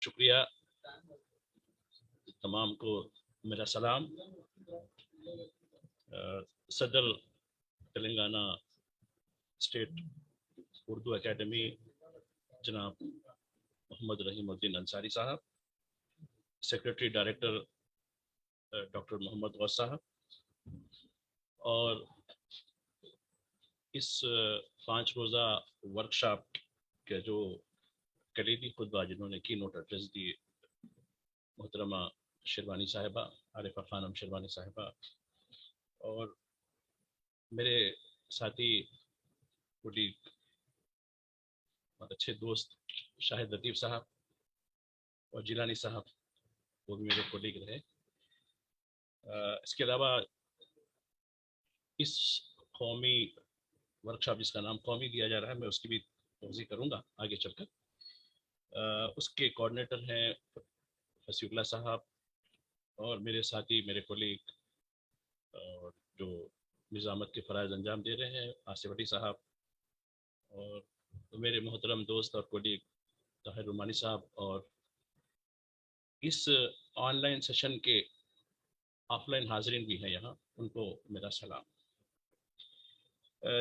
شکریہ. تمام کو میرا سلام. صدر تلنگانہ اسٹیٹ اردو اکیڈمی جناب محمد رحیم الدین انصاری صاحب، سیکرٹری ڈائریکٹر ڈاکٹر محمد غوث صاحب، اور اس 5 روزہ ورکشاپ کے جو کلیدی خطبہ جنہوں نے کی نوٹ ایڈریس دی، محترمہ شیروانی صاحبہ، عارفہ خانم شیروانی صاحبہ، اور میرے ساتھی کولیگ اور اچھے دوست شاہد لطیف صاحب اور جیلانی صاحب، وہ بھی میرے کولیگ رہے. اس کے علاوہ اس قومی ورکشاپ جس کا نام قومی دیا جا رہا ہے، میں اس کی بھی توضیح کروں گا آگے چل کر. اس کے کوآرڈینیٹر ہیں فصیح اللہ صاحب، اور میرے ساتھی میرے کولیگ اور جو نظامت کے فرائض انجام دے رہے ہیں آصف علی صاحب، اور میرے محترم دوست اور کولیگ طاہر رومانی صاحب، اور اس آن لائن سیشن کے آف لائن حاضرین بھی ہیں یہاں، ان کو میرا سلام.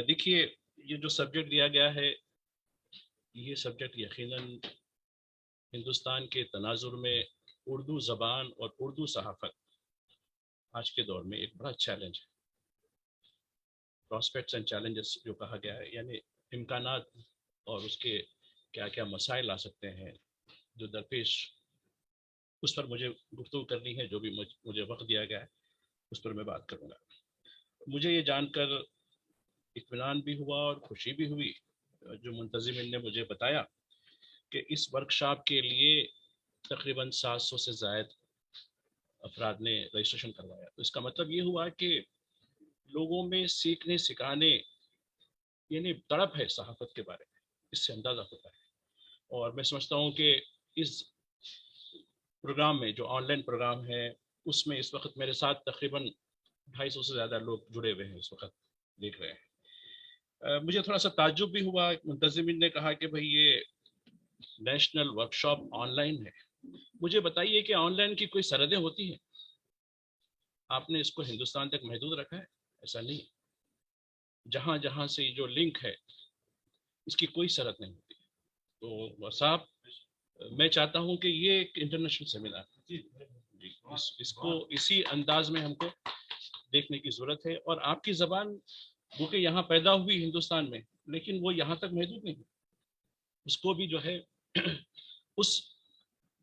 دیکھیے، یہ جو سبجیکٹ دیا گیا ہے، یہ سبجیکٹ یقیناً ہندوستان کے تناظر میں اردو زبان اور اردو صحافت آج کے دور میں ایک بڑا چیلنج ہے. پراسپیکٹس اینڈ چیلنجز جو کہا گیا ہے، یعنی امکانات اور اس کے کیا کیا مسائل آ سکتے ہیں جو درپیش، اس پر مجھے گفتگو کرنی ہے. جو بھی مجھے وقت دیا گیا ہے اس پر میں بات کروں گا. مجھے یہ جان کر اطمینان بھی ہوا اور خوشی بھی ہوئی جو منتظمین نے مجھے بتایا کہ اس ورکشاپ کے لیے تقریباً 700 سے زائد افراد نے رجسٹریشن کروایا. تو اس کا مطلب یہ ہوا کہ لوگوں میں سیکھنے سکھانے یعنی تڑپ ہے صحافت کے بارے میں، اس سے اندازہ ہوتا ہے. اور میں سمجھتا ہوں کہ اس پروگرام میں جو آن لائن پروگرام ہے، اس میں اس وقت میرے ساتھ تقریباً 250 سے زیادہ لوگ جڑے ہوئے ہیں، اس وقت دیکھ رہے ہیں. مجھے تھوڑا سا تعجب بھی ہوا. منتظمین نے کہا کہ بھئی یہ نیشنل ورکشاپ آن لائن ہے. مجھے بتائیے کہ آن لائن کی کوئی سرحدیں ہوتی ہیں؟ آپ نے اس کو ہندوستان تک محدود رکھا ہے؟ ایسا نہیں. جہاں جہاں سے جو لنک ہے اس کی کوئی سرحد نہیں ہوتی. تو صاحب، میں چاہتا ہوں کہ یہ ایک انٹرنیشنل سیمینار جی اس کو اسی انداز میں ہم کو دیکھنے کی ضرورت ہے. اور آپ کی زبان وہ کہ یہاں پیدا ہوئی ہندوستان میں، لیکن وہ یہاں تک محدود نہیں. اس کو بھی جو ہے اس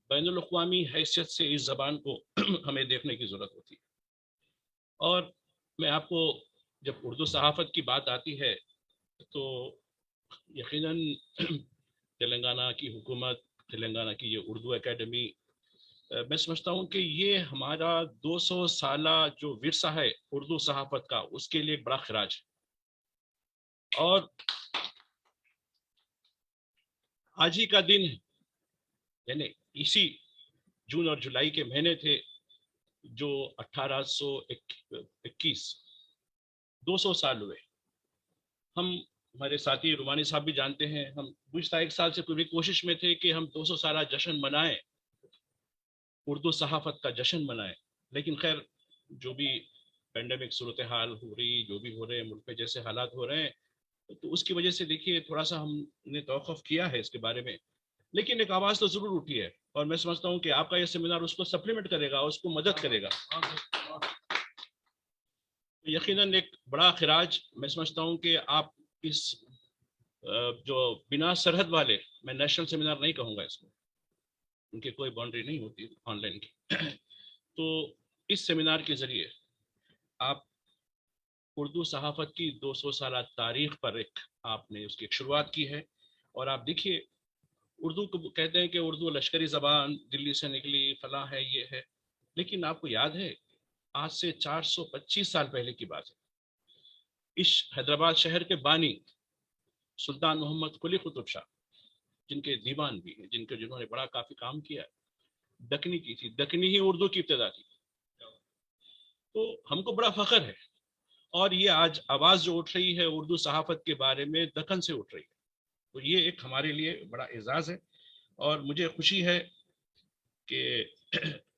بین الاقوامی حیثیت سے اس زبان کو ہمیں دیکھنے کی ضرورت ہوتی ہے. اور میں آپ کو جب اردو صحافت کی بات آتی ہے تو یقیناً تلنگانہ کی حکومت، تلنگانہ کی یہ اردو اکیڈمی، میں سمجھتا ہوں کہ یہ ہمارا 200 سالہ جو ورثہ ہے اردو صحافت کا، اس کے لیے ایک بڑا خراج ہے. اور آج ہی کا دن ہے، یعنی اسی جون اور جولائی کے مہینے تھے جو 1821 200 سال ہوئے. ہمارے ساتھی رومانی صاحب بھی جانتے ہیں، ہم گزشتہ 1 سال سے پوری کوشش میں تھے کہ ہم 200 سالہ جشن منائیں، اردو صحافت کا جشن منائیں. لیکن خیر، جو بھی پینڈیمک صورتحال ہو رہی، جو بھی ہو رہے ہیں ملک میں جیسے حالات ہو رہے ہیں، تو اس کی وجہ سے دیکھیے تھوڑا سا ہم نے توقف کیا ہے اس کے بارے میں. لیکن ایک آواز تو ضرور اٹھی ہے، اور میں سمجھتا ہوں کہ آپ کا یہ سیمینار اس کو سپلیمنٹ کرے گا، اس کو مدد کرے گا. یقیناً ایک بڑا خراج میں سمجھتا ہوں کہ آپ اس جو بنا سرحد والے، میں نیشنل سیمینار نہیں کہوں گا اس کو، ان کی کوئی باؤنڈری نہیں ہوتی آن لائن کی. تو اس سیمینار کے ذریعے آپ اردو صحافت کی 200 سالہ تاریخ پر آپ نے اس کی ایک شروعات کی ہے. اور آپ دیکھیے، اردو کو کہتے ہیں کہ اردو لشکری زبان دلی سے نکلی، فلاں ہے، یہ ہے. لیکن آپ کو یاد ہے آج سے 425 سال پہلے کی بات ہے، اس حیدرآباد شہر کے بانی سلطان محمد قلی قطب شاہ، جن کے دیوان بھی ہیں، جنہوں نے بڑا کافی کام کیا، دکنی کی تھی، دکنی ہی اردو کی ابتدا کی. تو ہم کو بڑا فخر ہے. اور یہ آج آواز جو اٹھ رہی ہے اردو صحافت کے بارے میں دکن سے اٹھ رہی ہے، تو یہ ایک ہمارے لیے بڑا اعزاز ہے. اور مجھے خوشی ہے کہ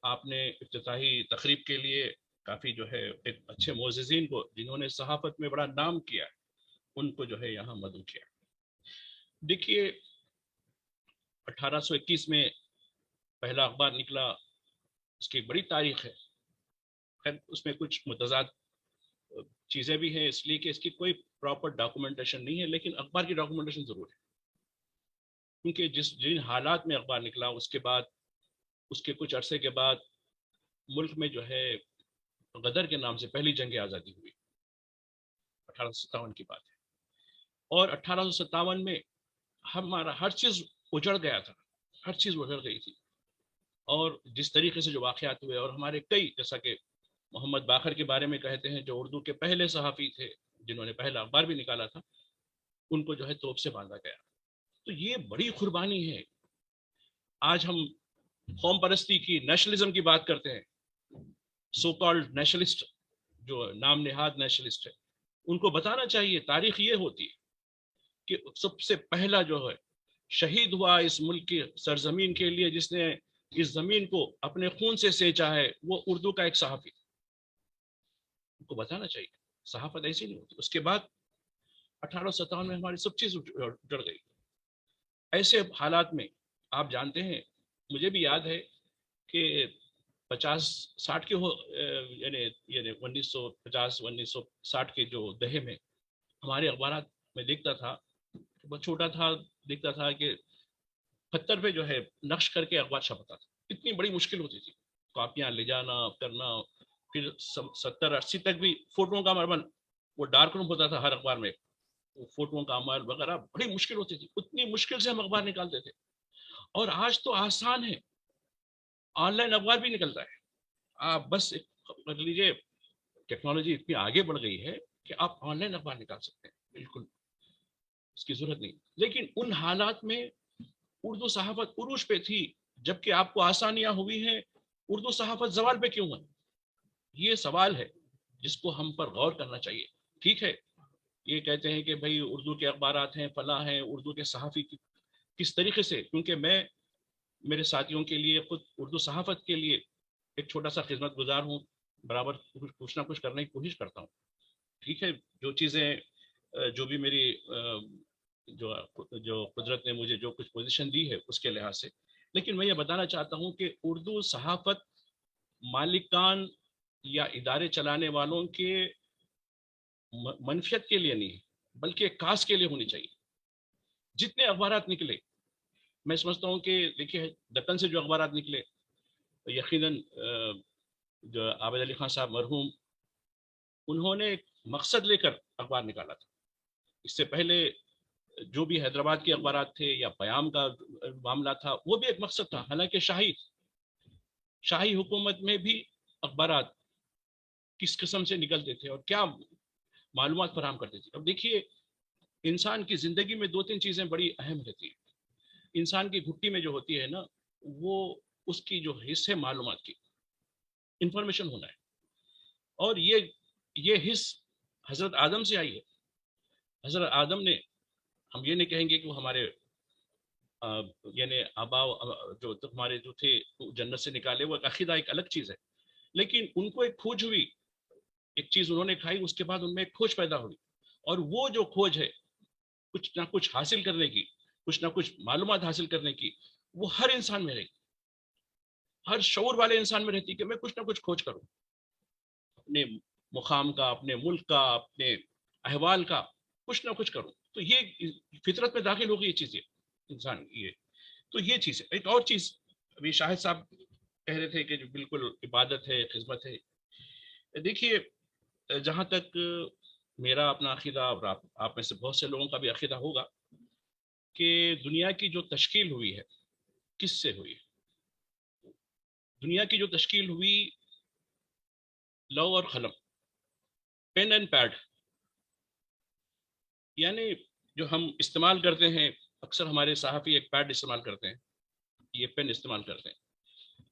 آپ نے افتتاحی تقریب کے لیے کافی جو ہے ایک اچھے معززین کو جنہوں نے صحافت میں بڑا نام کیا ان کو جو ہے یہاں مدعو کیا. دیکھیے 1821 میں پہلا اخبار نکلا، اس کی ایک بڑی تاریخ ہے. خیر اس میں کچھ متضاد چیزیں بھی ہیں اس لیے کہ اس کی کوئی پراپر ڈاکومنٹیشن نہیں ہے، لیکن اخبار کی ڈاکومنٹیشن ضرور ہے، کیونکہ جن حالات میں اخبار نکلا اس کے بعد، اس کے کچھ عرصے کے بعد ملک میں جو ہے غدر کے نام سے پہلی جنگ آزادی ہوئی. 1857 کی بات ہے، اور 1857 میں ہمارا ہر چیز اجڑ گیا تھا، ہر چیز اجڑ گئی تھی. اور جس طریقے سے جو واقعات ہوئے، اور ہمارے کئی، جیسا کہ محمد باقر کے بارے میں کہتے ہیں جو اردو کے پہلے صحافی تھے جنہوں نے پہلا اخبار بھی نکالا تھا، ان کو جو ہے توپ سے باندھا گیا. تو یہ بڑی قربانی ہے. آج ہم قوم پرستی کی، نیشنلزم کی بات کرتے ہیں، سو کالڈ نیشنلسٹ جو نام نہاد نیشنلسٹ ہے، ان کو بتانا چاہیے تاریخ یہ ہوتی ہے کہ سب سے پہلا جو ہے شہید ہوا اس ملک کی سرزمین کے لیے، جس نے اس زمین کو اپنے خون سے سینچا ہے، وہ اردو کا ایک صحافی. ان کو بتانا چاہیے صحافت ایسی نہیں ہوتی. اس کے بعد 1857 میں ہماری سب چیز اجڑ گئی. ایسے حالات میں آپ جانتے ہیں، مجھے بھی یاد ہے کہ 50-60 کے یعنی 1950-1960 کے جو دہے میں ہمارے اخبارات میں دیکھتا تھا، بہت چھوٹا تھا، دیکھتا تھا کہ پتھر پہ جو ہے نقش کر کے اخبار چھپتا تھا. اتنی بڑی مشکل ہوتی تھی کاپیاں لے جانا کرنا. پھر 70-80 تک بھی فوٹوؤں کا عمل، وہ ڈارک روم ہوتا تھا ہر اخبار میں، فوٹوؤں کا عمل وغیرہ بڑی مشکل ہوتی تھی. اتنی مشکل سے ہم اخبار نکالتے تھے. اور آج تو آسان ہے، آن لائن اخبار بھی نکلتا ہے. آپ بس کر لیجیے، ٹیکنالوجی اتنی آگے بڑھ گئی ہے کہ آپ آن لائن اخبار نکال سکتے ہیں، بالکل اس کی ضرورت نہیں. لیکن ان حالات میں اردو صحافت عروج پہ تھی، جبکہ آپ کو آسانیاں ہوئی ہیں، اردو صحافت زوال پہ کیوں ہے؟ یہ سوال ہے جس کو ہم پر غور کرنا چاہیے. ٹھیک ہے، یہ کہتے ہیں کہ بھائی اردو کے اخبارات ہیں، فلاں ہیں، اردو کے صحافی کس طریقے سے، کیونکہ میں میرے ساتھیوں کے لیے، خود اردو صحافت کے لیے ایک چھوٹا سا خدمت گزار ہوں، برابر کچھ نہ کچھ کرنے کی کوشش کرتا ہوں. ٹھیک ہے، جو چیزیں جو بھی میری جو قدرت نے مجھے جو کچھ پوزیشن دی ہے اس کے لحاظ سے. لیکن میں یہ بتانا چاہتا ہوں کہ اردو صحافت مالکان یا ادارے چلانے والوں کے منفیت کے لیے نہیں، بلکہ کاس کے لیے ہونی چاہیے. جتنے اخبارات نکلے، میں سمجھتا ہوں کہ دیکھیے دکن سے جو اخبارات نکلے، یقیناً جو عابد علی خان صاحب مرحوم، انہوں نے ایک مقصد لے کر اخبار نکالا تھا. اس سے پہلے جو بھی حیدرآباد کے اخبارات تھے یا پیام کا معاملہ تھا، وہ بھی ایک مقصد تھا. حالانکہ شاہی حکومت میں بھی اخبارات کس قسم سے نکلتے تھے اور کیا معلومات فراہم کرتے تھے. اب دیکھیے انسان کی زندگی میں 2-3 چیزیں بڑی اہم رہتی ہیں. انسان کی گھٹی میں جو ہوتی ہے نا، وہ اس کی جو حص ہے معلومات کی، انفارمیشن ہونا ہے. اور یہ حص حضرت آدم سے آئی ہے. حضرت آدم نے، ہم یہ نہیں کہیں گے کہ وہ ہمارے یعنی آبا جو ہمارے جو تھے جنت سے نکالے، وہ عقیدہ ایک الگ چیز ہے. لیکن ان کو ایک کھوج ہوئی، ایک چیز انہوں نے کھائی، اس کے بعد ان میں ایک کھوج پیدا ہوئی. اور وہ جو کھوج ہے کچھ نہ کچھ حاصل کرنے کی، کچھ نہ کچھ معلومات حاصل کرنے کی، وہ ہر انسان میں رہی، ہر شعور والے انسان میں رہتی کہ میں کچھ نہ کچھ کھوج کروں، اپنے مقام کا، اپنے ملک کا، اپنے احوال کا کچھ نہ کچھ کروں. تو یہ فطرت میں داخل ہو گئی یہ چیز، انسان یہ. تو یہ چیز ہے. ایک اور چیز ابھی شاہد صاحب کہہ رہے تھے کہ جو بالکل عبادت ہے، خدمت ہے. دیکھیے جہاں تک میرا اپنا عقیدہ، اور آپ میں سے بہت سے لوگوں کا بھی عقیدہ ہوگا کہ دنیا کی جو تشکیل ہوئی ہے کس سے ہوئی ہے؟ دنیا کی جو تشکیل ہوئی لو اور قلم، پین اینڈ پیڈ. یعنی جو ہم استعمال کرتے ہیں، اکثر ہمارے صحافی ایک پیڈ استعمال کرتے ہیں، یہ پین استعمال کرتے ہیں.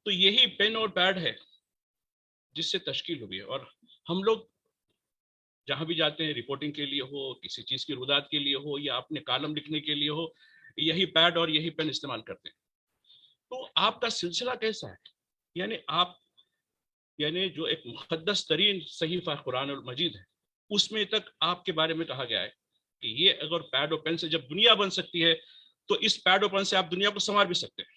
تو یہی پین اور پیڈ ہے جس سے تشکیل ہوئی ہے. اور ہم لوگ جہاں بھی جاتے ہیں، رپورٹنگ کے لیے ہو، کسی چیز کی رودات کے لیے ہو، یا اپنے کالم لکھنے کے لیے ہو، یہی پیڈ اور یہی پین استعمال کرتے ہیں. تو آپ کا سلسلہ کیسا ہے؟ یعنی آپ یعنی جو ایک مقدس ترین صحیفہ قرآن المجید ہے اس میں تک آپ کے بارے میں کہا گیا ہے کہ یہ اگر پیڈ اور پین سے جب دنیا بن سکتی ہے تو اس پیڈ اور پین سے آپ دنیا کو سنوار بھی سکتے ہیں.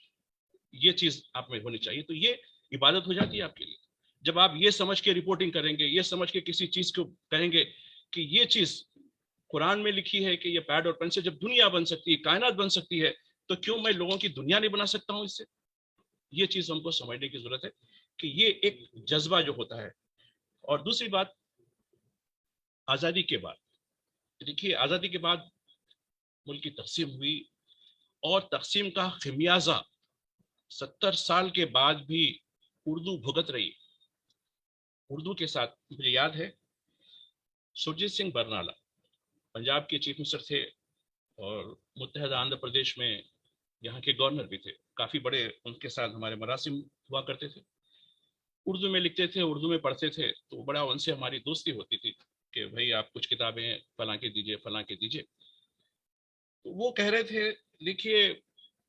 یہ چیز آپ میں ہونی چاہیے. تو یہ عبادت ہو جاتی ہے آپ کے لیے جب آپ یہ سمجھ کے رپورٹنگ کریں گے, یہ سمجھ کے کسی چیز کو کہیں گے کہ یہ چیز قرآن میں لکھی ہے کہ یہ پیڈ اور پین سے جب دنیا بن سکتی ہے, کائنات بن سکتی ہے, تو کیوں میں لوگوں کی دنیا نہیں بنا سکتا ہوں اس سے. یہ چیز ہم کو سمجھنے کی ضرورت ہے کہ یہ ایک جذبہ جو ہوتا ہے. اور دوسری بات, آزادی کے بعد دیکھیے, آزادی کے بعد ملک کی تقسیم ہوئی اور تقسیم کا خمیازہ 70 سال کے بعد بھی اردو بھگت رہی. اردو کے ساتھ مجھے یاد ہے سرجیت سنگھ برنالہ پنجاب کے چیف منسٹر تھے اور متحدہ آندھرا پردیش میں یہاں کے گورنر بھی تھے, کافی بڑے ان کے ساتھ ہمارے مراسم ہوا کرتے تھے. اردو میں لکھتے تھے, اردو میں پڑھتے تھے, تو بڑا ان سے ہماری دوستی ہوتی تھی کہ بھائی آپ کچھ کتابیں فلاں کے دیجیے, فلاں کے دیجیے. تو وہ کہہ رہے تھے دیکھیے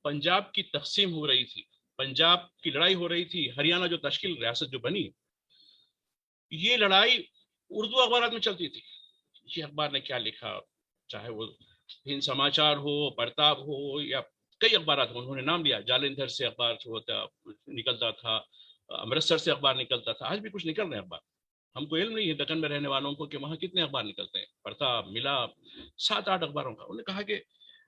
پنجاب کی تقسیم ہو رہی تھی, پنجاب کی لڑائی ہو رہی تھی, ہریانہ جو تشکیل ریاست جو بنی, یہ لڑائی اردو اخبارات میں چلتی تھی. یہ اخبار نے کیا لکھا, چاہے وہ ہند سماچار ہو, پرتاپ ہو, یا کئی اخبارات ہو, انہوں نے نام لیا, جالندھر سے اخبار ہوتا نکلتا تھا, امرتسر سے اخبار نکلتا تھا, آج بھی کچھ نکل رہے ہیں اخبار. ہم کو علم نہیں ہے دکن میں رہنے والوں کو کہ وہاں کتنے اخبار نکلتے ہیں. پرتاپ, ملا, 7-8 اخباروں کا. انہوں نے کہا کہ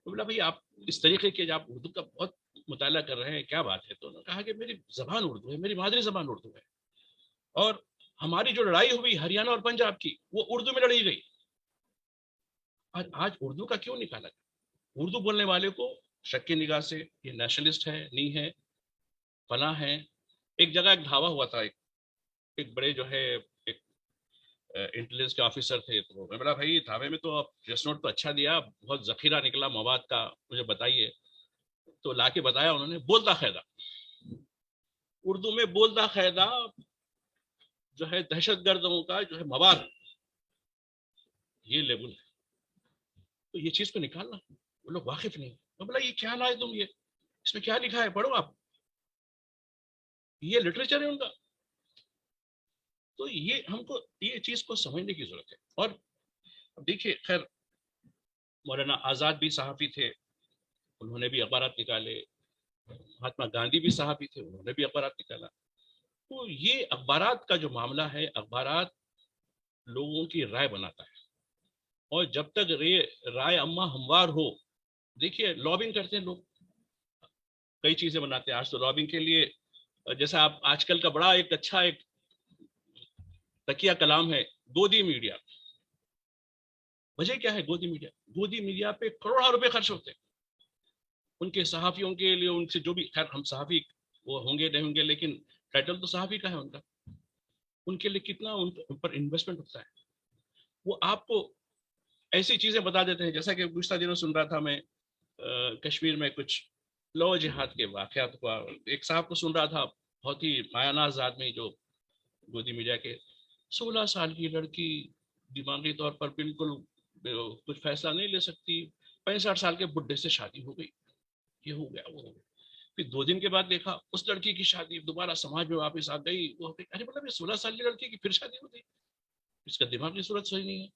بولا بھائی آپ اس طریقے کے آپ اردو کا بہت مطالعہ کر رہے ہیں, کیا بات ہے؟ تو انہوں نے کہا کہ میری زبان اردو ہے, میری مادری زبان اردو ہے, اور ہماری جو لڑائی ہوئی ہریانہ اور پنجاب کی وہ اردو میں لڑی گئی. آج اردو کا کیوں نکالا گیا؟ اردو بولنے والے کو شک کی نگاہ سے یہ نیشنلسٹ ہے, نہیں ہے, فلاں ہے. ایک جگہ ایک دھاوا ہوا تھا, ایک بڑے جو ہے ایک انٹیلیجنس کے آفیسر تھے, تو میں بولا بھائی دھاوے میں تو آپ پریس نوٹ تو اچھا دیا, بہت ذخیرہ نکلا مواد کا, مجھے بتائیے. تو لا کے بتایا انہوں نے, بولتا قاعدہ, اردو میں بولتا قاعدہ جو ہے دہشت گردوں کا جو ہے مواد, یہ لیبل ہے. تو یہ چیز کو نکالنا, وہ لوگ واقف نہیں. میں بولا یہ کیا لائے تم, یہ اس میں کیا لکھا ہے, پڑھو آپ, یہ لٹریچر ہے ان کا. تو یہ ہم کو یہ چیز کو سمجھنے کی ضرورت ہے. اور دیکھیے خیر مولانا آزاد بھی صحافی تھے, انہوں نے بھی اخبارات نکالے, مہاتما گاندھی بھی صحافی تھے, انہوں نے بھی اخبارات نکالا. تو یہ اخبارات کا جو معاملہ ہے, اخبارات لوگوں کی رائے بناتا ہے, اور جب تک رائے عامہ ہموار ہو, دیکھیے لابنگ کرتے ہیں لوگ, کئی چیزیں بناتے ہیں. آج تو لابنگ کے لیے جیسا آپ آج کل کا بڑا ایک اچھا ایک تکیہ کلام ہے گودی میڈیا. وجہ کیا ہے گودی میڈیا؟ گودی میڈیا پہ کروڑوں روپے خرچ ہوتے ہیں ان کے صحافیوں کے لیے, ان سے جو بھی, خیر ہم صحافی وہ ہوں گے نہیں ہوں گے, لیکن ٹائٹل تو صحافی کا ہے ان کا. ان کے لیے کتنا ان پر انویسٹمنٹ ہوتا ہے. وہ آپ کو ایسی چیزیں بتا دیتے ہیں, جیسا کہ گزشتہ دنوں سن رہا تھا میں کشمیر میں کچھ لو جہاد کے واقعات کا, ایک صاحب کو سن رہا تھا, بہت ہی مایہ ناز آدمی, جو گودی میڈیا کے 16 سال کی لڑکی دماغی طور پر بالکل کچھ فیصلہ نہیں لے سکتی, 65 سال کے بڈھے سے شادی ہو گئی, یہ ہو گیا وہ ہو گیا. پھر 2 دن کے بعد دیکھا اس لڑکی کی شادی دوبارہ سماج میں واپس آ گئی, وہ ہو گئی. ارے مطلب 16 سال کی لڑکی کی پھر شادی ہو گئی, اس کا دماغ کی صورت صحیح نہیں ہے.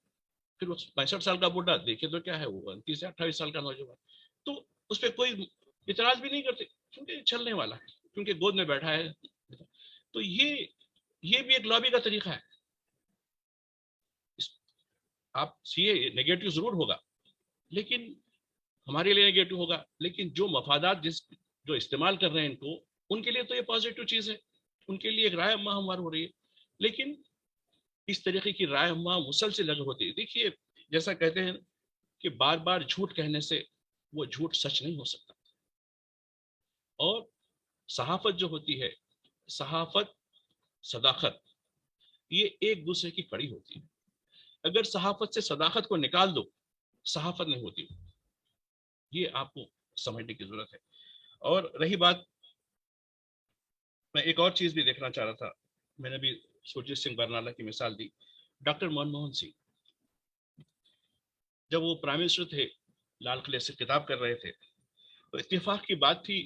پھر وہ 65 سال کا بڈھا دیکھے تو کیا ہے, وہ 29 سے 28 سال کا نوجوان. تو اس پہ کوئی اعتراض بھی نہیں کرتے کیونکہ چلنے والا ہے, کیونکہ گود میں بیٹھا ہے. تو یہ بھی ایک لابی کا طریقہ ہے. آپ یہ نیگیٹو ضرور ہوگا, لیکن ہمارے لیے نیگیٹو ہوگا, لیکن جو مفادات جو استعمال کر رہے ہیں ان کو, ان کے لیے تو یہ پازیٹو چیز ہے, ان کے لیے ایک رائے عامہ ہموار ہو رہی ہے. لیکن اس طریقے کی رائے عامہ مسلسل لگ ہوتی ہے. دیکھیے جیسا کہتے ہیں کہ بار بار جھوٹ کہنے سے وہ جھوٹ سچ نہیں ہو سکتا. اور صحافت جو ہوتی ہے, صحافت, صداقت, یہ ایک دوسرے کی کڑی ہوتی ہے. اگر صحافت سے صداقت کو نکال دو, صحافت نہیں ہوتی. یہ آپ کو سمجھنے کی ضرورت ہے. اور رہی بات, میں ایک اور چیز بھی دیکھنا چاہ رہا تھا, میں نے بھی سرجیت سنگھ برنالہ کی مثال دی. ڈاکٹر منموہن سنگھ جب وہ پرائم منسٹر تھے, لال قلعے سے خطاب کر رہے تھے, تو اتفاق کی بات تھی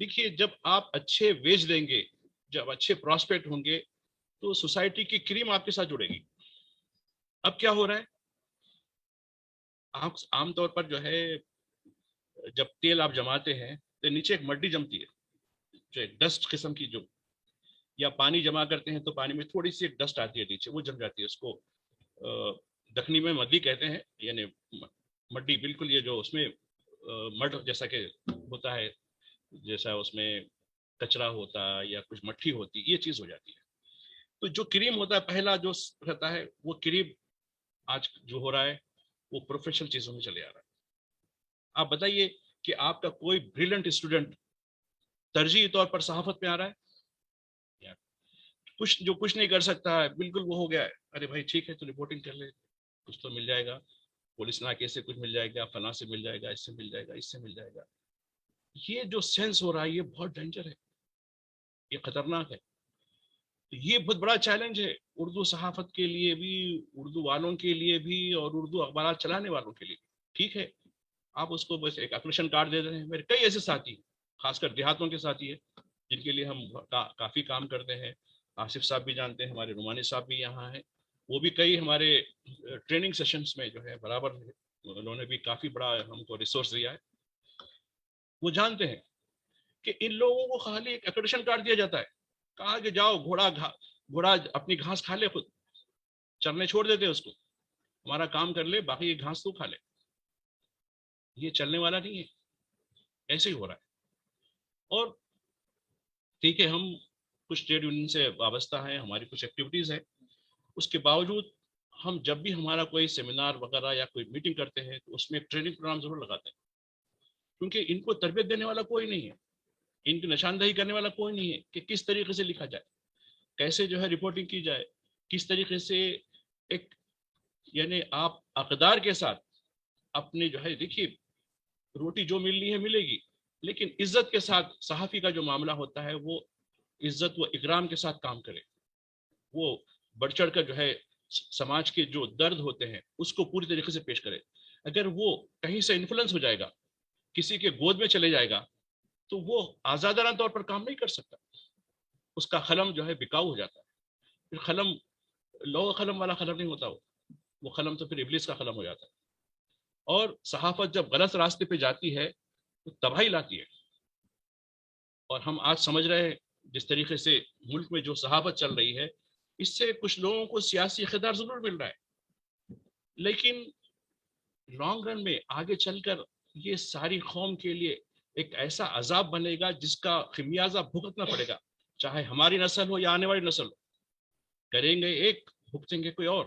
دیکھیے جب آپ اچھے ویج دیں گے، جب اچھے پراسپیکٹ ہوں گے تو سوسائٹی کی کریم آپ کے ساتھ جڑے گی. اب کیا ہو رہا ہے، عام طور پر جو ہے جب تیل آپ جماتے ہیں تو نیچے ایک مڈی جمتی ہے، جو ایک ڈسٹ قسم کی، جو یا پانی جمع کرتے ہیں تو پانی میں تھوڑی سی ایک ڈسٹ آتی ہے نیچے، وہ جم جاتی ہے. اس کو دکنی میں مدی کہتے ہیں، یعنی مڈی بالکل یہ جو اس میں مڈ جیسا کہ ہوتا ہے، جیسا اس میں کچرا ہوتا یا کچھ مٹھی ہوتی، یہ چیز ہو جاتی ہے. تو جو کریم ہوتا ہے پہلا جو رہتا ہے، وہ کریم آج جو ہو رہا ہے وہ پروفیشنل چیزوں میں چلے آ رہا ہے. آپ بتائیے کہ آپ کا کوئی بریلینٹ اسٹوڈنٹ ترجیحی طور پر صحافت میں آ رہا ہے؟ کچھ جو کچھ نہیں کر سکتا ہے بالکل وہ ہو گیا ہے، ارے بھائی ٹھیک ہے تو رپورٹنگ کر لے، کچھ تو مل جائے گا، پولیس ناکے سے کچھ مل جائے گا، فلاں سے مل جائے گا، اس سے مل جائے گا، اس سے مل جائے گا. یہ جو سینس ہو رہا ہے یہ بہت ڈینجر ہے، یہ خطرناک ہے. یہ بہت بڑا چیلنج ہے اردو صحافت کے لیے بھی، اردو والوں کے لیے بھی، اور اردو اخبارات چلانے والوں کے لیے بھی. ٹھیک ہے آپ اس کو بس ایک اپریشن کارڈ دے رہے ہیں. میرے کئی ایسے ساتھی، خاص کر دیہاتوں کے ساتھی ہے جن کے لیے ہم کافی کام کرتے ہیں. آصف صاحب بھی جانتے ہیں، ہمارے نعمانی صاحب بھی یہاں ہیں، وہ بھی کئی ہمارے ٹریننگ سیشنز میں جو ہے برابر ہے، انہوں نے بھی کافی بڑا ہم کو ریسورس دیا ہے. وہ جانتے ہیں کہ ان لوگوں کو خالی ایک اپریشن کارڈ دیا جاتا ہے، کہا کہ جاؤ گھوڑا اپنی گھاس کھا لے، خود چرنے چھوڑ دیتے اس کو، ہمارا کام کر لے، باقی یہ گھاس تو کھا لے. یہ چلنے والا نہیں ہے، ایسے ہی ہو رہا ہے. اور ٹھیک ہے ہم کچھ ٹریڈ یونین سے وابستہ ہیں، ہماری کچھ ایکٹیویٹیز ہیں، اس کے باوجود ہم جب بھی ہمارا کوئی سیمینار وغیرہ یا کوئی میٹنگ کرتے ہیں تو اس میں ٹریننگ پروگرام ضرور لگاتے ہیں، کیونکہ ان کو تربیت دینے والا کوئی نہیں ہے، ان کی نشاندہی کرنے والا کوئی نہیں ہے کہ کس طریقے سے لکھا جائے، کیسے جو ہے رپورٹنگ کی جائے، کس طریقے سے ایک یعنی آپ اقدار کے ساتھ اپنے جو ہے، دیکھیے روٹی جو ملنی ہے ملے گی، لیکن عزت کے ساتھ صحافی کا جو معاملہ ہوتا ہے وہ عزت و اکرام کے ساتھ کام کرے، وہ بڑھ چڑھ کر جو ہے سماج کے جو درد ہوتے ہیں اس کو پوری طریقے سے پیش کرے. اگر وہ کہیں سے انفلوئنس ہو جائے گا، کسی کے گود میں چلے جائے گا، تو وہ آزادانہ طور پر کام نہیں کر سکتا، اس کا قلم جو ہے بکاؤ ہو جاتا ہے. پھر قلم لوہ قلم والا قلم نہیں ہوتا، وہ قلم تو پھر ابلیس کا قلم ہو جاتا ہے. اور صحافت جب غلط راستے پہ جاتی ہے تو تباہی لاتی ہے. اور ہم آج سمجھ رہے ہیں جس طریقے سے ملک میں جو صحافت چل رہی ہے، اس سے کچھ لوگوں کو سیاسی اقتدار ضرور مل رہا ہے، لیکن لانگ رن میں آگے چل کر یہ ساری قوم کے لیے ایک ایسا عذاب بنے گا جس کا خمیازہ بھگتنا پڑے گا، چاہے ہماری نسل ہو یا آنے والی نسل ہو. کریں گے ایک، بھگتیں گے کوئی اور.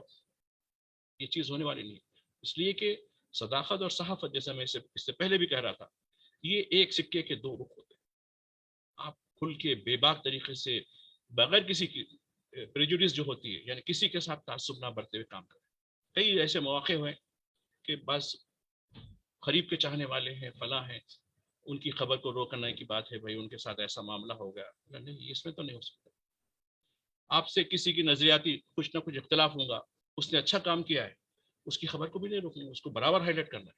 یہ چیز ہونے والی نہیں، اس لیے کہ صداقت اور صحافت، جیسا میں اس سے پہلے بھی کہہ رہا تھا، یہ ایک سکے کے دو رخ ہوتے ہیں. آپ کھل کے بے باک طریقے سے بغیر کسی کی پریجوڈس جو ہوتی ہے، یعنی کسی کے ساتھ تعصب نہ برتے ہوئے کام کریں. کئی ایسے مواقع ہوئے کہ بس قریب کے چاہنے والے ہیں، فلاں ہیں، ان کی خبر کو روکنے کی بات ہے، بھائی ان کے ساتھ ایسا معاملہ ہو گیا، نہیں اس میں تو نہیں ہو سکتا. آپ سے کسی کی نظریاتی کچھ نہ کچھ اختلاف ہوگا، اس نے اچھا کام کیا ہے، اس کی خبر کو بھی نہیں روکنا، اس کو برابر ہائی لائٹ کرنا ہے.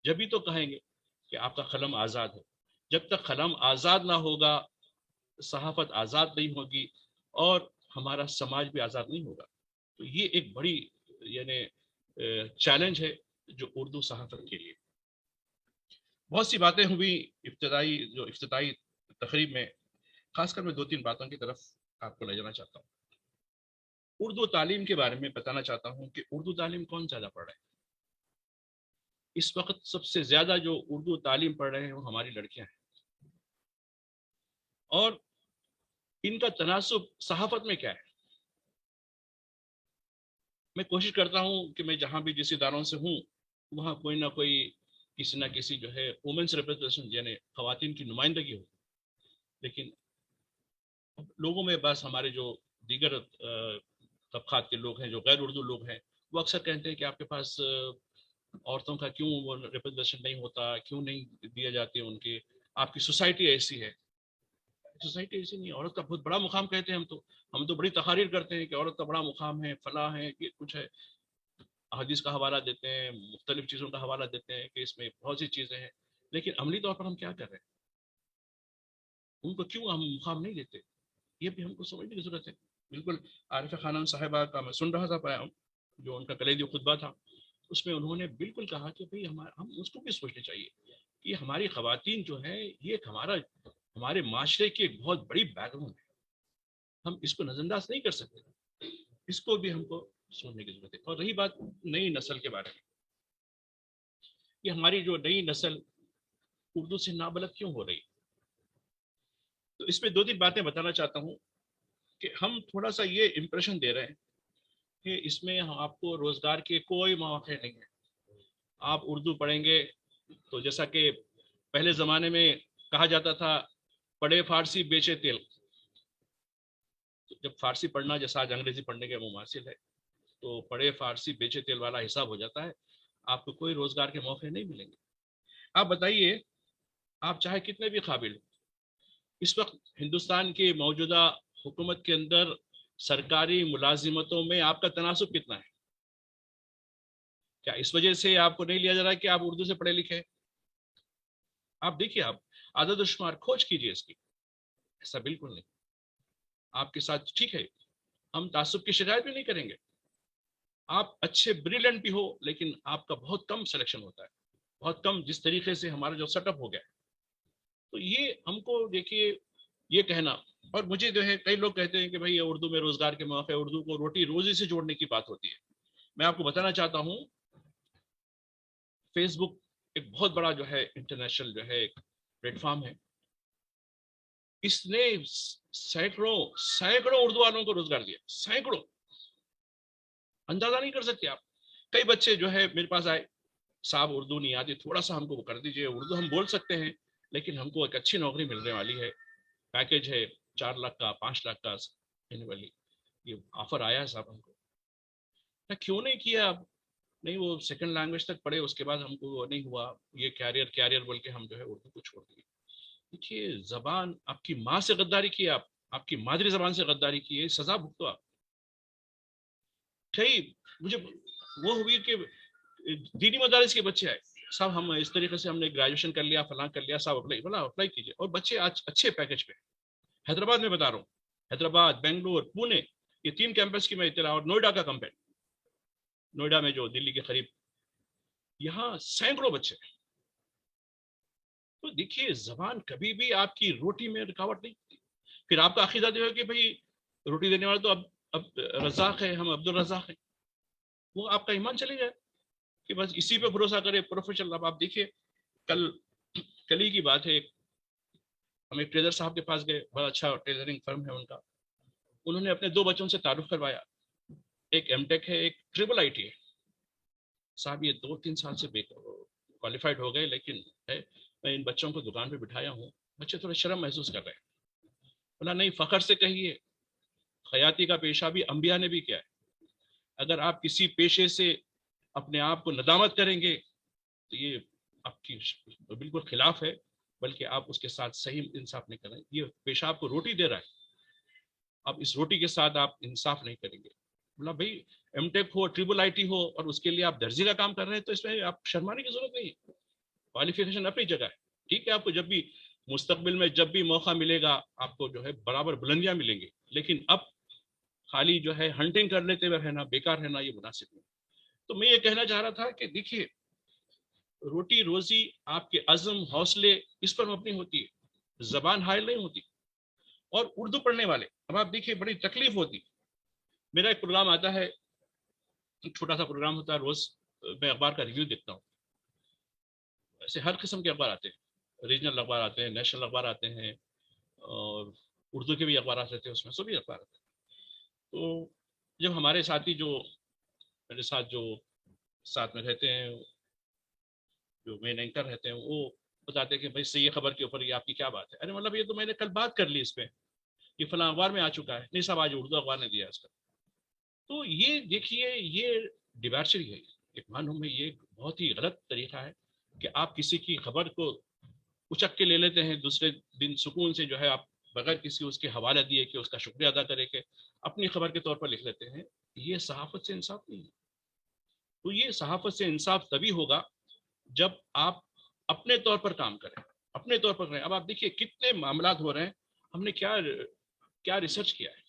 جبھی تو کہیں گے کہ آپ کا قلم آزاد ہے. جب تک قلم آزاد نہ ہوگا، صحافت آزاد نہیں ہوگی، اور ہمارا سماج بھی آزاد نہیں ہوگا. تو یہ ایک بڑی یعنی چیلنج ہے جو اردو صحافت کے لیے. بہت سی باتیں ہوئی افتتاحی تقریب میں، خاص کر میں دو تین باتوں کی طرف آپ کو لے جانا چاہتا ہوں. اردو تعلیم کے بارے میں بتانا چاہتا ہوں کہ اردو تعلیم کون زیادہ پڑھ رہے ہیں. اس وقت سب سے زیادہ جو اردو تعلیم پڑھ رہے ہیں وہ ہماری لڑکیاں ہیں، اور ان کا تناسب صحافت میں کیا ہے. میں کوشش کرتا ہوں کہ میں جہاں بھی جس اداروں سے ہوں وہاں کوئی نہ کوئی کسی نہ کسی جو ہے وومنس ریپرزنٹیشن یعنی خواتین کی نمائندگی ہو. لیکن لوگوں میں بس ہمارے جو دیگر طبقات کے لوگ ہیں، جو غیر اردو لوگ ہیں، وہ اکثر کہتے ہیں کہ آپ کے پاس عورتوں کا کیوں وہ ریپرزنٹیشن نہیں ہوتا، کیوں نہیں دیے جاتے ان کے، آپ کی سوسائٹی ایسی ہے. سوسائٹی ایسی نہیں ہے، عورت کا بہت بڑا مقام کہتے ہیں ہم تو بڑی تقاریر کرتے ہیں کہ عورت کا بڑا مقام ہے، فلاں ہے، کہ کچھ ہے، حدیث کا حوالہ دیتے ہیں، مختلف چیزوں کا حوالہ دیتے ہیں کہ اس میں بہت سی چیزیں ہیں. لیکن عملی طور پر ہم کیا کر رہے ہیں؟ ان کو کیوں ہم مقام نہیں دیتے؟ یہ بھی ہم کو سمجھنے کی ضرورت ہے. بالکل عارفہ خانم صاحبہ کا میں سن رہا تھا پیام، جو ان کا کلیدی خطبہ تھا، اس میں انہوں نے بالکل کہا کہ بھئی ہم اس کو بھی سوچنا چاہیے کہ ہماری خواتین جو ہے یہ ایک ہمارے معاشرے کی ایک بہت بڑی بیک گراؤنڈ ہے. ہم اس کو نظر انداز نہیں کر سکتے. اس کو بھی ہم کو سوچنے کی ضرورت ہے. اور رہی بات نئی نسل کے بارے میں، یہ ہماری جو نئی نسل اردو سے نابلد کیوں ہو رہی، تو اس میں 2-3 باتیں بتانا چاہتا ہوں کہ ہم تھوڑا سا یہ امپریشن دے رہے ہیں کہ اس میں آپ کو روزگار کے کوئی مواقع نہیں ہے. آپ اردو پڑھیں گے تو جیسا کہ پہلے زمانے میں کہا جاتا تھا پڑھے فارسی بیچے تیل، جب فارسی پڑھنا جیسا آج انگریزی پڑھنے کے مماثل ہے، تو پڑھے فارسی بیچے تیل والا حساب ہو جاتا ہے. آپ کو کوئی روزگار کے موقع نہیں ملیں گے. آپ بتائیے، آپ چاہے کتنے بھی قابل ہو، اس وقت ہندوستان کی موجودہ حکومت کے اندر سرکاری ملازمتوں میں آپ کا تناسب کتنا ہے؟ کیا اس وجہ سے آپ کو نہیں لیا جا رہا ہے کہ آپ اردو سے پڑھے لکھے؟ آپ دیکھیے، آپ عدد و شمار کھوج کیجیے اس کی. ایسا بالکل نہیں. آپ کے ساتھ ٹھیک ہے، ہم تعصب کی شکایت بھی نہیں کریں گے. آپ اچھے بریلینٹ بھی ہو، لیکن آپ کا بہت کم سلیکشن ہوتا ہے، بہت کم. جس طریقے سے ہمارا جو سیٹ اپ ہو گیا ہے، تو یہ ہم کو دیکھیے یہ کہنا. اور مجھے جو ہے کئی لوگ کہتے ہیں کہ بھائی اردو میں روزگار کے مواقع، اردو کو روٹی روزی سے جوڑنے کی بات ہوتی ہے. میں آپ کو بتانا چاہتا ہوں، فیس بک ایک بہت بڑا جو ہے انٹرنیشنل جو ہے ایک پلیٹ فارم ہے. اس نے سینکڑوں اردو والوں کو روزگار دیا، سینکڑوں. اندازہ نہیں کر سکتے آپ. کئی بچے جو ہے میرے پاس آئے، صاحب اردو نہیں آتی، تھوڑا سا ہم کو وہ کر دیجیے. اردو ہم بول سکتے ہیں لیکن ہم کو ایک اچھی نوکری ملنے والی ہے، پیکج ہے 4 لاکھ کا، 5 لاکھ کا اینولی. یہ آفر آیا ہے صاحب ہم کو. کیوں نہیں کیا آپ؟ نہیں، وہ سیکنڈ لینگویج تک پڑھے، اس کے بعد ہم کو نہیں ہوا. یہ کیریئر بول کے ہم جو ہے اردو کو چھوڑ دیے. دیکھیے، زبان آپ کی ماں سے غداری کی، آپ کی مادری زبان سے غداری کی ہے، سزا بھگتو آپ. کئی مجھے وہ ہوئی کہ دینی مدارس کے بچے آئے، صاحب ہم اس طریقے سے ہم نے گریجویشن کر لیا، فلاں کر لیا، صاحب اپلائی کیجیے. اور بچے آج اچھے پیکج پہ. حیدرآباد میں بتا رہا ہوں، حیدرآباد، بنگلور، پونے، یہ 3 کیمپس کی میں اطلاع. اور نوئیڈا کا کمپیئر، نوئیڈا میں جو دلی کے قریب، یہاں سینکڑوں بچے. تو دیکھیے، زبان کبھی بھی آپ کی روٹی میں رکاوٹ نہیں ہوتی. پھر آپ کا عقیدہ جو ہے کہ بھائی روٹی دینے والا تو اب رزاق ہے، ہم عبد الرزاق ہیں، وہ آپ کا ایمان چلے جائے کہ بس اسی پہ بھروسہ کرے پروفیشنل. اب آپ دیکھیے، کل ہی کی بات ہے، ہم ایک ٹریلر صاحب کے پاس گئے، بڑا اچھا ٹیلرنگ فرم ہے ان کا. انہوں نے اپنے 2 بچوں سے تعارف کروایا، ایک ایم ٹیک ہے، ایک ٹریپل آئی ٹی ہے. صاحب یہ 2-3 سال سے کوالیفائڈ ہو گئے، لیکن میں ان بچوں کو دکان پہ بٹھایا ہوں، بچے تھوڑا شرم محسوس کر رہے ہیں. بولا نہیں، فخر سے کہیے، خیاطی کا پیشہ بھی انبیاء نے بھی کیا ہے. اگر آپ کسی پیشے سے اپنے آپ کو ندامت کریں گے تو یہ آپ کی بالکل خلاف ہے، بلکہ آپ اس کے ساتھ صحیح انصاف نہیں کریں. یہ پیشہ آپ کو روٹی دے رہا ہے، اب اس روٹی کے ساتھ آپ انصاف نہیں کریں گے. بولا بھائی ایم ٹیک ہو، ٹریپل آئی ٹی ہو، اور اس کے لیے آپ درزی کا کام کر رہے ہیں، تو اس میں آپ شرمانے کی ضرورت نہیں ہے. کوالیفیکیشن اپنی جگہ ہے، ٹھیک ہے. آپ کو جب بھی مستقبل میں جب بھی موقع ملے گا، آپ کو جو ہے برابر بلندیاں ملیں گی. لیکن اب خالی جو ہے ہنٹنگ کر لیتے ہوئے رہنا، بیکار رہنا، یہ مناسب نہیں. تو میں یہ کہنا چاہ رہا تھا کہ دیکھیے، روٹی روزی آپ کے عزم، حوصلے اس پر مبنی ہوتی ہے، زبان حائل نہیں ہوتی. اور اردو پڑھنے والے، اب آپ دیکھیے بڑی تکلیف ہوتی. میرا ایک پروگرام آتا ہے، ایک چھوٹا سا پروگرام ہوتا ہے روز، میں اخبار کا ریویو دیکھتا ہوں. ایسے ہر قسم کے اخبار آتے ہیں، ریجنل اخبار آتے ہیں، نیشنل اخبار آتے ہیں، اور اردو کے بھی اخبارات رہتے ہیں، اس میں سبھی اخبار آتے ہیں. تو جب ہمارے ساتھی جو میرے ساتھ جو ساتھ میں رہتے ہیں، جو مین اینکر رہتے ہیں، وہ بتاتے ہیں کہ بھائی صحیح خبر کے اوپر یہ آپ کی کیا بات ہے. ارے مطلب یہ تو میں نے کل بات کر لی، اس پہ یہ فلاں اخبار میں آ چکا ہے. نہیں صاحب، آج اردو اخبار نے دیا اس کا. تو یہ دیکھیے، یہ ڈیبارچری ہے، ایک معلوم ہے، یہ بہت ہی غلط طریقہ ہے کہ آپ کسی کی خبر کو اچک کے لے لیتے ہیں، دوسرے دن سکون سے جو ہے آپ بغیر کسی اس کے حوالہ دیے کہ اس کا شکریہ ادا کرے کہ اپنی خبر کے طور پر لکھ لیتے ہیں. یہ صحافت سے انصاف نہیں ہے. تو یہ صحافت سے انصاف تبھی ہوگا جب آپ اپنے طور پر کام کریں. اپنے طور پر کریں. اب آپ دیکھیے کتنے معاملات ہو رہے ہیں, ہم نے کیا ریسرچ کیا ہے,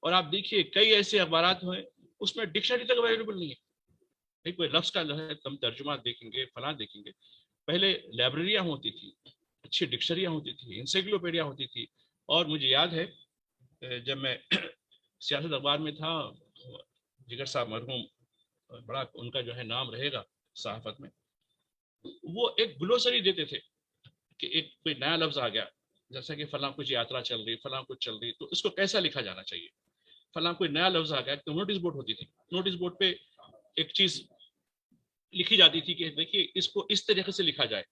اور آپ دیکھیے کئی ایسے اخبارات ہیں اس میں ڈکشنری تک اویلیبل نہیں ہے. کوئی لفظ کا جو ہے تم ترجمہ دیکھیں گے, فلاں دیکھیں گے. پہلے لائبریریاں ہوتی تھی, اچھی ڈکشنریاں ہوتی تھی, انسائکلوپیڈیا ہوتی تھی. اور مجھے یاد ہے جب میں سیاست اخبار میں تھا, جگر صاحب مرحوم, بڑا ان کا جو ہے نام رہے گا صحافت میں, وہ ایک گلوسری دیتے تھے کہ ایک کوئی نیا لفظ آ گیا, جیسا کہ فلاں کچھ یاترا چل رہی, فلاں کچھ چل رہی, تو اس کو کیسا لکھا جانا چاہیے. فلاں کوئی نیا لفظ آ گیا تو نوٹس بورڈ ہوتی تھی, نوٹس بورڈ پہ ایک چیز لکھی جاتی تھی کہ دیکھیے اس کو اس طریقے سے لکھا جائے,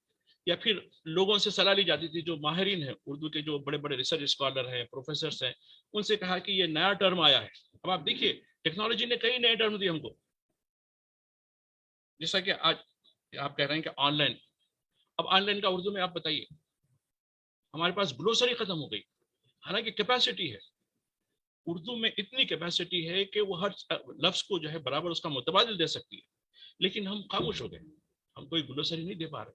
یا پھر لوگوں سے صلاح لی جاتی تھی جو ماہرین ہیں اردو کے, جو بڑے بڑے ریسرچ اسکالر ہیں, پروفیسرس ہیں, ان سے کہا کہ یہ نیا ٹرم آیا ہے. اب آپ دیکھیے ٹیکنالوجی نے کئی نئے ٹرم دیے ہم کو, جیسا کہ آج آپ کہہ رہے ہیں کہ آن لائن. اب آن لائن کا اردو میں آپ بتائیے, ہمارے پاس گلوسری ختم ہو گئی, حالانکہ کیپیسٹی ہے اردو میں, اتنی کیپیسٹی ہے کہ وہ ہر لفظ کو جو ہے برابر اس کا متبادل دے سکتی ہے, لیکن ہم خاموش ہو گئے, ہم کوئی گلوسری نہیں دے پا رہے,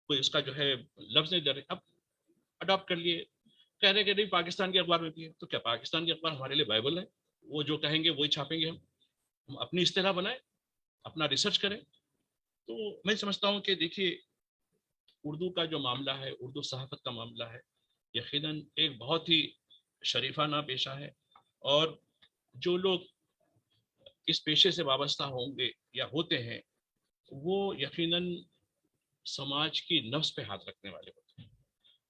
کوئی اس کا جو ہے لفظ نہیں دے رہے. اب اڈاپٹ کر لیے, کہہ رہے کہ نہیں پاکستان کے اخبار میں بھی ہے, تو کیا پاکستان کے اخبار ہمارے لیے بائبل ہے؟ وہ جو کہیں گے وہی چھاپیں گے, ہم اپنی اصطلاح بنائیں, اپنا ریسرچ کریں. تو میں سمجھتا ہوں کہ دیکھیے اردو کا جو معاملہ ہے, اردو صحافت کا معاملہ ہے, یقیناً ایک بہت ہی شریفانہ پیشہ ہے, اور جو لوگ اس پیشے سے وابستہ ہوں گے یا ہوتے ہیں وہ یقیناً سماج کی نفس پہ ہاتھ رکھنے والے ہوتے ہیں,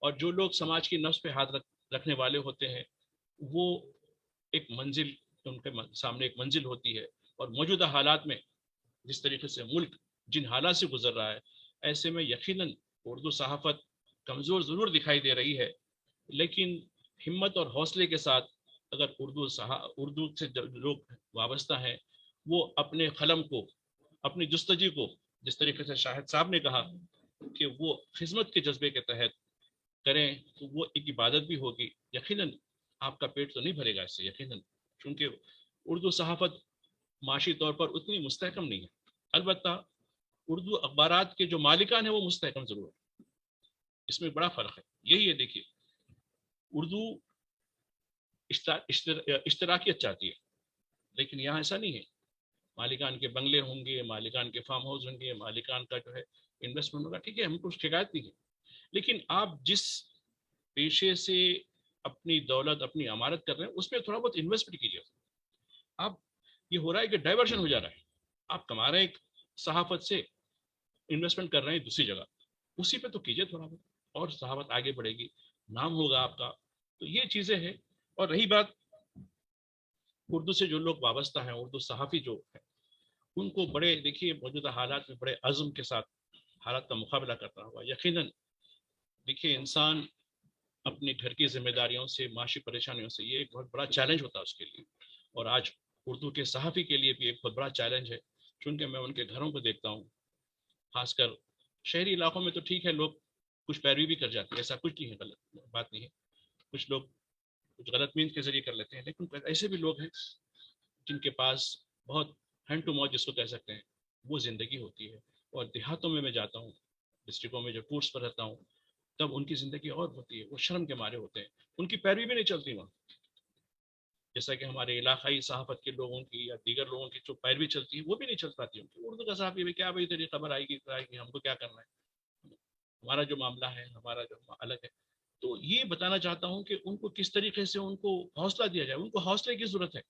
اور جو لوگ سماج کی نفس پہ ہاتھ رکھنے والے ہوتے ہیں وہ ایک منزل, ان کے سامنے ایک منزل ہوتی ہے, اور موجودہ حالات میں جس طریقے سے ملک جن حالات سے گزر رہا ہے, ایسے میں یقیناً اردو صحافت کمزور ضرور دکھائی دے رہی ہے, لیکن ہمت اور حوصلے کے ساتھ اگر اردو سے لوگ وابستہ ہیں وہ اپنے قلم کو, اپنی جستجی کو, جس طریقے سے شاہد صاحب نے کہا کہ وہ خدمت کے جذبے کے تحت کریں, تو وہ ایک عبادت بھی ہوگی. یقیناً آپ کا پیٹ تو نہیں بھرے گا اس سے, یقیناً, کیونکہ اردو صحافت معاشی طور پر اتنی مستحکم نہیں ہے. البتہ اردو اخبارات کے جو مالکان ہیں وہ مستحکم ضرور ہے, اس میں بڑا فرق ہے. یہی ہے دیکھیے, اردو اشتراکیت چاہتی ہے, لیکن یہاں ایسا نہیں ہے. مالکان کے بنگلے ہوں گے, مالکان کے فارم ہاؤس ہوں گے, مالکان کا جو ہے انویسٹمنٹ ہوگا, ٹھیک ہے, ہم کو شکایت نہیں ہے, لیکن آپ جس پیشے سے اپنی دولت, اپنی امارت کر رہے ہیں اس میں تھوڑا بہت انویسٹمنٹ کیجیے. آپ یہ ہو رہا ہے کہ ڈائیورشن ہو جا رہا ہے, آپ کما رہے ہیں ایک صحافت سے, انویسٹمنٹ کر رہے ہیں دوسری جگہ, اسی پہ تو کیجیے تھوڑا بہت, اور صحافت آگے بڑھے گی, نام ہوگا آپ کا. تو یہ چیزیں ہیں. اور رہی بات اردو سے جو لوگ وابستہ ہیں, اردو صحافی جو ہے, ان کو بڑے دیکھیے موجودہ حالات میں بڑے عزم کے ساتھ حالات کا مقابلہ کرنا ہوگا. یقیناً دیکھیے انسان اپنی گھر کی ذمہ داریوں سے, معاشی پریشانیوں سے, یہ ایک بہت بڑا چیلنج ہوتا ہے اس کے لیے, اور آج اردو کے صحافی کے لیے بھی ایک بہت بڑا چیلنج ہے, چونکہ میں ان کے گھروں کو دیکھتا ہوں, خاص کر شہری علاقوں میں تو ٹھیک ہے لوگ کچھ پیروی بھی کر جاتے ہیں, ایسا کچھ نہیں ہے, غلط بات نہیں ہے, کچھ لوگ کچھ غلط مینس کے ذریعے کر لیتے ہیں, لیکن ایسے بھی لوگ ہیں جن کے پاس بہت ہینڈ ٹو ماؤتھ جس کو کہہ سکتے ہیں وہ زندگی ہوتی ہے. اور دیہاتوں میں جاتا ہوں, ڈسٹرکوں میں جو ٹورس پر رہتا ہوں, تب ان کی زندگی اور ہوتی ہے, وہ شرم کے مارے ہوتے ہیں, ان کی پیروی بھی نہیں چلتی وہاں, جیسا کہ ہمارے علاقائی صحافت کے لوگوں کی یا دیگر لوگوں کی جو پیروی چلتی ہے وہ بھی نہیں چل پاتی ان کی. اردو کا صحافی میں کیا بھائی تیری خبر آئے گی, ہم کو کیا کرنا ہے, ہمارا جو معاملہ ہے ہمارا جو الگ ہے. تو یہ بتانا چاہتا ہوں کہ ان کو کس طریقے سے ان کو حوصلہ دیا جائے, ان کو حوصلے کی ضرورت ہے.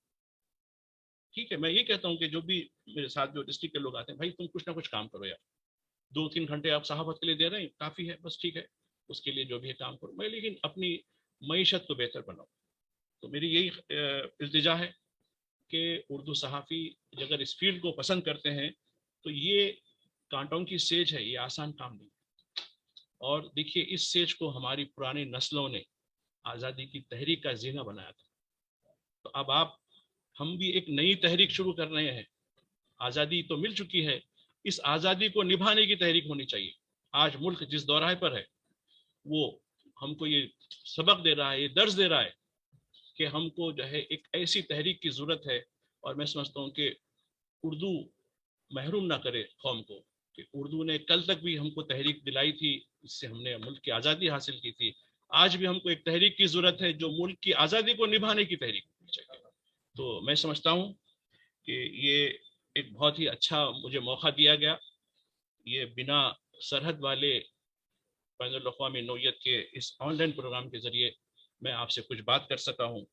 ٹھیک ہے, میں یہ کہتا ہوں کہ جو بھی میرے ساتھ جو ڈسٹرکٹ کے لوگ آتے ہیں, بھائی تم کچھ نہ کچھ کام کرو یار, 2-3 گھنٹے آپ صحافت کے لیے دے رہے ہیں, کافی ہے, بس ٹھیک ہے, اس کے لیے جو بھی ہے کام کرو, میں لیکن اپنی معیشت کو بہتر بناؤ. تو میری یہی التجا ہے کہ اردو صحافی اگر اس فیلڈ کو پسند کرتے ہیں تو یہ کانٹوں کی سیج ہے, یہ آسان کام نہیں. اور دیکھیے اس سیج کو ہماری پرانی نسلوں نے آزادی کی تحریک کا زینہ بنایا تھا, تو اب ہم بھی ایک نئی تحریک شروع کر رہے ہیں. آزادی تو مل چکی ہے, اس آزادی کو نبھانے کی تحریک ہونی چاہیے. آج ملک جس دورائے پر ہے وہ ہم کو یہ سبق دے رہا ہے, یہ درس دے رہا ہے کہ ہم کو جو ہے ایک ایسی تحریک کی ضرورت ہے. اور میں سمجھتا ہوں کہ اردو محروم نہ کرے قوم کو, کہ اردو نے کل تک بھی ہم کو تحریک دلائی تھی, اس سے ہم نے ملک کی آزادی حاصل کی تھی. آج بھی ہم کو ایک تحریک کی ضرورت ہے جو ملک کی آزادی کو نبھانے کی تحریک ہونی چاہیے. تو میں سمجھتا ہوں کہ یہ ایک بہت ہی اچھا مجھے موقع دیا گیا. یہ بنا سرحد والے بین الاقوامی نوعیت کے اس آن لائن پروگرام کے ذریعے میں آپ سے کچھ بات کر سکا ہوں.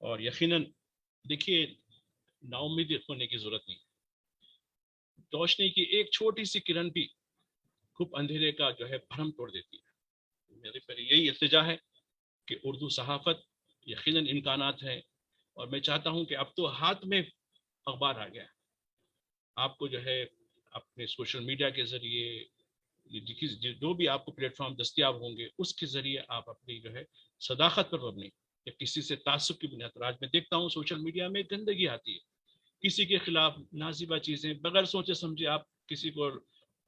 اور یقیناً دیکھیے نا امید ہونے کی ضرورت نہیں. روشنی کی ایک چھوٹی سی کرن بھی خوب اندھیرے کا جو ہے بھرم توڑ دیتی ہے. میری پر یہی التجا ہے کہ اردو صحافت یقیناً امکانات ہیں. اور میں چاہتا ہوں کہ اب تو ہاتھ میں اخبار آ گیا ہے. آپ کو جو ہے اپنے سوشل میڈیا کے ذریعے جو بھی آپ کو پلیٹ فارم دستیاب ہوں گے اس کے ذریعے آپ اپنی جو ہے صداقت پر مبنی یا کسی سے تعصب کی بنیاد پر. آج میں دیکھتا ہوں سوشل میڈیا میں گندگی آتی ہے, کسی کے خلاف نازیبہ چیزیں بغیر سوچے سمجھے آپ کسی کو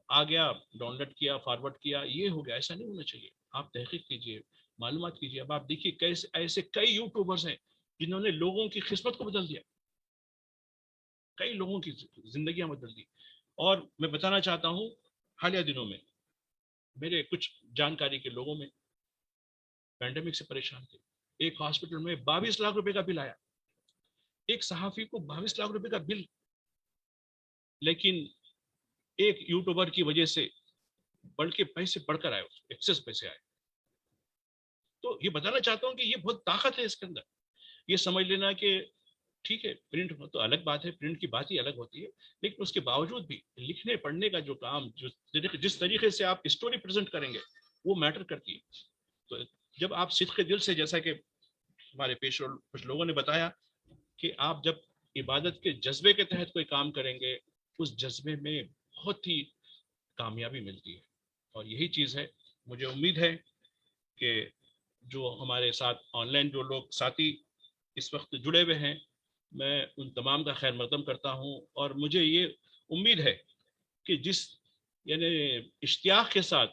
آ گیا ڈاؤن لوڈ کیا فارورڈ کیا, یہ ہو گیا. ایسا نہیں ہونا چاہیے. آپ تحقیق کیجیے, معلومات کیجیے. اب آپ دیکھیے کیسے ایسے کئی یوٹیوبرز ہیں جنہوں نے لوگوں کی قسمت کو بدل دیا, کئی لوگوں کی زندگیاں بدل دی. اور میں بتانا چاہتا ہوں حالیہ دنوں میں میرے کچھ جانکاری کے لوگوں میں پینڈیمک سے پریشان تھے. ایک ہاسپٹل میں 22 لاکھ روپے کا بل آیا, ایک صحافی کو 22 لاکھ روپے کا بل, لیکن ایک یوٹیوبر کی وجہ سے بڑھ کے پیسے بڑھ کر آئے, ایکسس پیسے آئے. تو یہ بتانا چاہتا ہوں کہ یہ بہت طاقت ہے اس کے اندر. یہ سمجھ لینا کہ ٹھیک ہے پرنٹ تو الگ بات ہے, پرنٹ کی بات ہی الگ ہوتی ہے, لیکن اس کے باوجود بھی لکھنے پڑھنے کا جو کام جس طریقے سے آپ اسٹوری پریزنٹ کریں گے وہ میٹر کرتی ہے. تو جب آپ صدق دل سے, جیسا کہ ہمارے پیش کچھ لوگوں نے بتایا کہ آپ جب عبادت کے جذبے کے تحت کوئی کام کریں گے اس جذبے میں بہت ہی کامیابی ملتی ہے. اور یہی چیز ہے. مجھے امید ہے کہ جو ہمارے ساتھ آن لائن جو لوگ ساتھی اس وقت جڑے ہوئے ہیں میں ان تمام کا خیر مقدم کرتا ہوں. اور مجھے یہ امید ہے کہ جس یعنی اشتیاق کے ساتھ,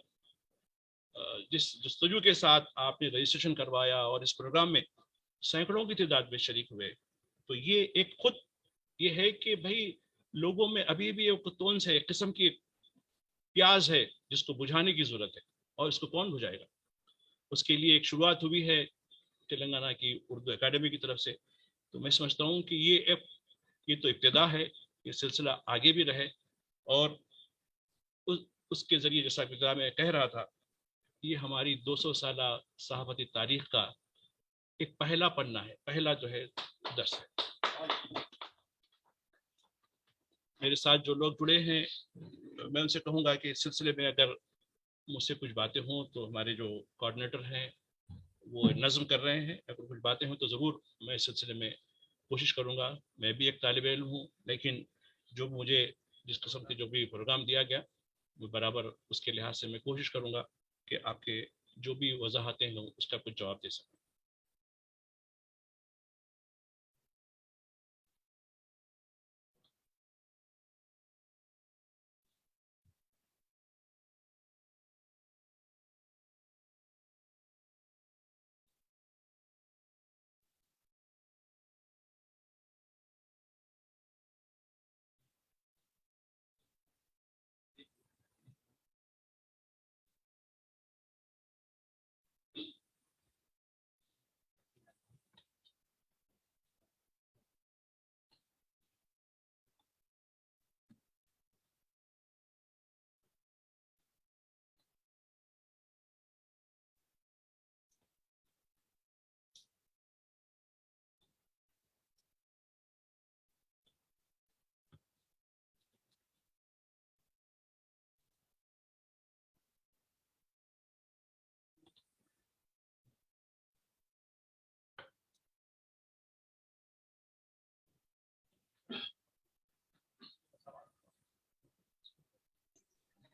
جس جستجو کے ساتھ آپ نے رجسٹریشن کروایا اور اس پروگرام میں سینکڑوں کی تعداد میں شریک ہوئے, تو یہ ایک خود یہ ہے کہ بھائی لوگوں میں ابھی بھی ایک تونس ہے, ایک قسم کی پیاز ہے جس کو بجھانے کی ضرورت ہے. اور اس کو کون بجھائے گا؟ اس کے لیے ایک شروعات ہوئی ہے تلنگانہ کی اردو اکیڈمی کی طرف سے. تو میں سمجھتا ہوں کہ یہ تو ابتدا ہے, یہ سلسلہ آگے بھی رہے. اور اس کے ذریعے جیسا ابتدا میں کہہ رہا تھا, یہ ہماری 200 سالہ صحافتی تاریخ کا ایک پہلا پنا ہے, پہلا جو ہے درس ہے. میرے ساتھ جو لوگ جڑے ہیں میں ان سے کہوں گا کہ اس سلسلے میں اگر مجھ سے کچھ باتیں ہوں تو ہمارے جو کوآرڈینیٹر ہیں وہ نظم کر رہے ہیں, اگر کچھ باتیں ہوں تو ضرور میں اس سلسلے میں کوشش کروں گا. میں بھی ایک طالب علم ہوں, لیکن جو مجھے جس قسم کے جو بھی پروگرام دیا گیا وہ برابر اس کے لحاظ سے میں کوشش کروں گا کہ آپ کے جو بھی وضاحتیں ہوں اس کا کچھ جواب دے سکیں.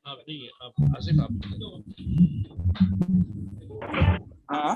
آپ نہیں آپ آصف آپ ہاں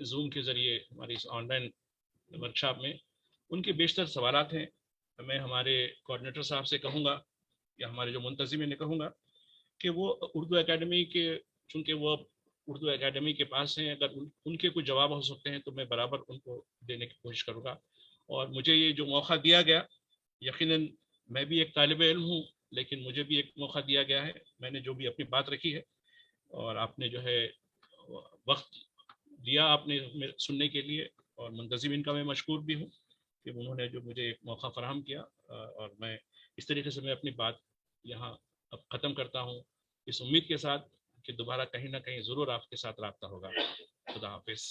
زوم کے ذریعے ہماری اس آن لائن ورکشاپ میں، ان کے بیشتر سوالات ہیں. میں ہمارے کوآرڈینیٹر صاحب سے کہوں گا یا ہمارے جو منتظمین نے کہوں گا کہ وہ اردو اکیڈمی کے، چونکہ وہ اردو اکیڈمی کے پاس ہیں، اگر ان کے کوئی جواب ہو سکتے ہیں تو میں برابر ان کو دینے کی کوشش کروں گا. اور مجھے یہ جو موقع دیا گیا، یقیناً میں بھی ایک طالب علم ہوں، لیکن مجھے بھی ایک موقع دیا گیا ہے. میں نے جو بھی اپنی بات رکھی ہے، اور آپ نے جو ہے وقت دیا آپ نے سننے کے لیے، اور منتظمین کا میں مشکور بھی ہوں کہ انہوں نے جو مجھے ایک موقع فراہم کیا. اور میں اس طریقے سے میں اپنی بات یہاں اب ختم کرتا ہوں، اس امید کے ساتھ کہ دوبارہ کہیں نہ کہیں ضرور آپ کے ساتھ رابطہ ہوگا. خدا حافظ.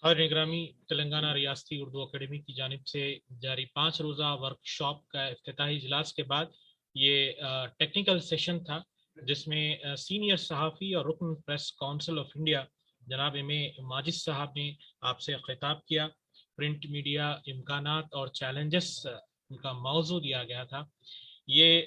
حاضرین گرامی، تلنگانہ ریاستی اردو اکیڈمی کی جانب سے جاری 5 روزہ ورکشاپ کا افتتاحی اجلاس کے بعد یہ ٹیکنیکل سیشن تھا، جس میں سینئر صحافی اور رکن پریس کونسل آف انڈیا جناب ایم اے ماجد صاحب نے آپ سے خطاب کیا. پرنٹ میڈیا امکانات اور چیلنجز ان کا موضوع دیا گیا تھا. یہ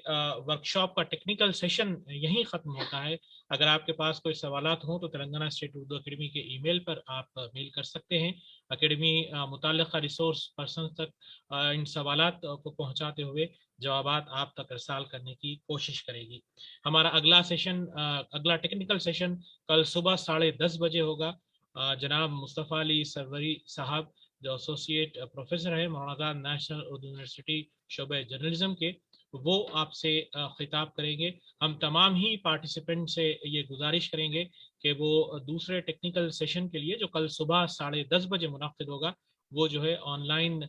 ورکشاپ کا ٹیکنیکل سیشن یہیں ختم ہوتا ہے. اگر آپ کے پاس کوئی سوالات ہوں تو تلنگانہ اسٹیٹ اردو اکیڈمی کے ای میل پر آپ میل کر سکتے ہیں. اکیڈمی متعلقہ ریسورس پرسن تک ان سوالات کو پہنچاتے ہوئے جوابات آپ تک ارسال کرنے کی کوشش کرے گی. ہمارا اگلا ٹیکنیکل سیشن کل صبح 10:30 بجے ہوگا. جناب مصطفیٰ علی سروری صاحب جو ایسوسیٹ پروفیسر ہیں مولانا نیشنل اردو یونیورسٹی شعبہ جرنلزم کے، وہ آپ سے خطاب کریں گے. ہم تمام ہی پارٹیسپینٹ سے یہ گزارش کریں گے کہ وہ دوسرے ٹیکنیکل سیشن کے لیے جو کل صبح 10:30 بجے منعقد ہوگا، وہ جو ہے on line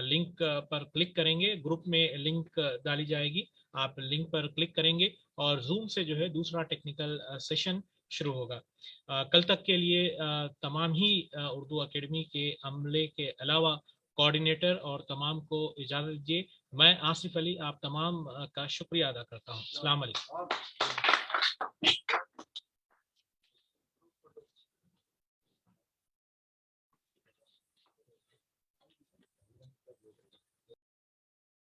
link per click کریں گے. گروپ میں لنک ڈالی جائے گی، آپ لنک پر کلک کریں گے اور زوم سے جو ہے دوسرا ٹیکنیکل سیشن شروع ہوگا. کل تک کے لیے تمام ہی اردو اکیڈمی کے عملے کے علاوہ کوآرڈینیٹر اور تمام کو اجازت دیجیے. میں آصف علی آپ تمام کا شکریہ ادا کرتا ہوں. السلام علیکم.